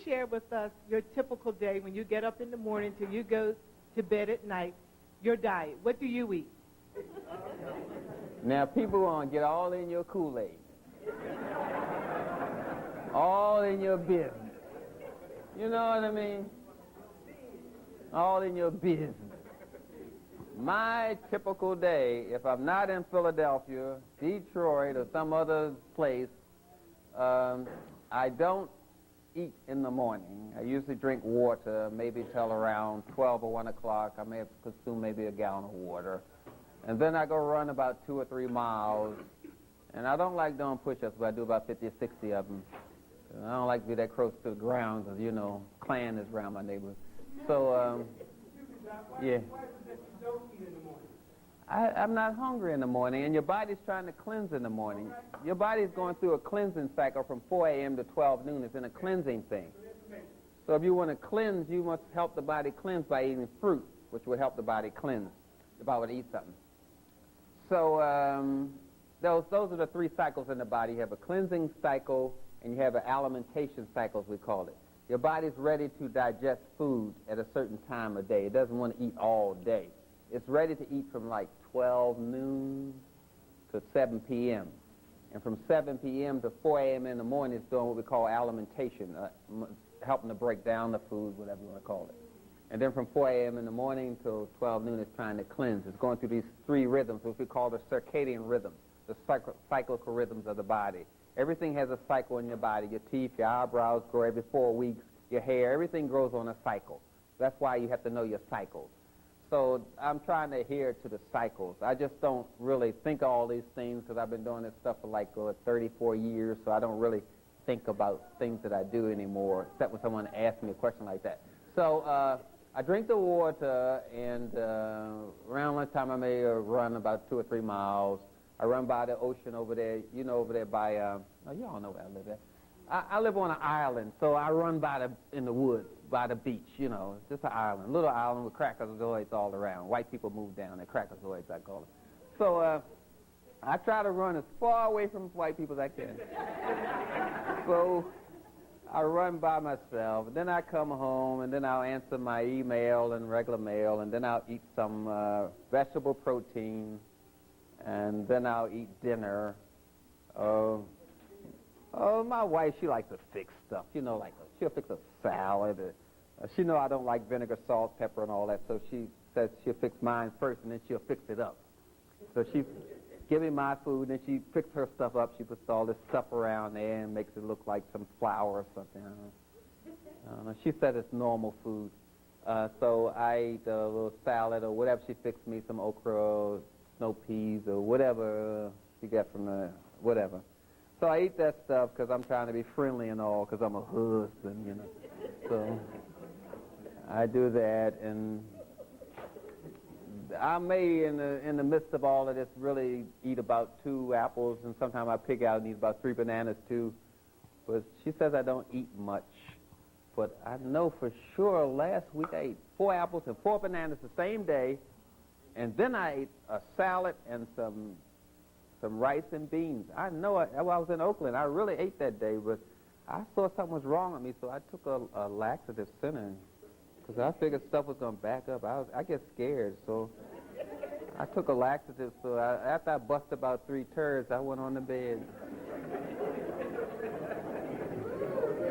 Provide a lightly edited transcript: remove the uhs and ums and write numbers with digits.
share with us your typical day when you get up in the morning till you go to bed at night, your diet? What do you eat? Now, people want to get all in your Kool-Aid. All in your business. You know what I mean? All in your business. My typical day, if I'm not in Philadelphia, Detroit, or some other place, I don't eat in the morning. I usually drink water, maybe till around 12 or 1 o'clock. I may have consumed maybe a gallon of water. And then I go run about 2 or 3 miles. And I don't like doing push-ups, but I do about 50 or 60 of them. And I don't like to be that close to the ground because, you know, Klan is around my neighborhood. So, yeah. I'm not hungry in the morning, and your body's trying to cleanse in the morning. Your body's going through a cleansing cycle from 4 a.m. to 12 noon. It's in a cleansing thing. So if you want to cleanse, you must help the body cleanse by eating fruit, which will help the body cleanse if I were to eat something. So those are the 3 cycles in the body. You have a cleansing cycle, and you have an alimentation cycle, as we call it. Your body's ready to digest food at a certain time of day. It doesn't want to eat all day. It's ready to eat from like 12 noon to 7 p.m. And from 7 p.m. to 4 a.m. in the morning, it's doing what we call alimentation, helping to break down the food, whatever you want to call it. And then from 4 a.m. in the morning till 12 noon, it's trying to cleanse. It's going through these 3 rhythms, which we call the circadian rhythms, the cyclical rhythms of the body. Everything has a cycle in your body. Your teeth, your eyebrows grow every 4 weeks. Your hair, everything grows on a cycle. That's why you have to know your cycles. So I'm trying to adhere to the cycles. I just don't really think of all these things because I've been doing this stuff for like 34 years, so I don't really think about things that I do anymore, except when someone asks me a question like that. So I drink the water, and around lunchtime I may run about 2 or 3 miles. I run by the ocean over there, you know, over there by, you all know where I live at. I live on an island, so I run in the woods, by the beach, you know. It's just an island, little island with crackazoids all around. White people move down, they're crackazoids, I call them. So I try to run as far away from white people as I can. So I run by myself, and then I come home, and then I'll answer my email and regular mail, and then I'll eat some vegetable protein, and then I'll eat dinner. My wife, she likes to fix stuff, you know, like she'll fix a salad. She know I don't like vinegar, salt, pepper, and all that, so she says she'll fix mine first, and then she'll fix it up. So she give me my food, and she fixes her stuff up. She puts all this stuff around there and makes it look like some flour or something. I don't know. She said it's normal food. So I eat a little salad or whatever she fixed me, some okra or snow peas or whatever she got from the whatever. So I eat that stuff because I'm trying to be friendly and all, because I'm a husband, you know. So I do that, and I may, in the midst of all of this, really eat about 2 apples, and sometimes I pick out and eat about 3 bananas too. But she says I don't eat much. But I know for sure last week I ate 4 apples and 4 bananas the same day, and then I ate a salad and some rice and beans. I know while I was in Oakland, I really ate that day, but I saw something was wrong with me, so I took a laxative center because I figured stuff was going to back up. I get scared, so I took a laxative. So after I busted about 3 turds, I went on the bed.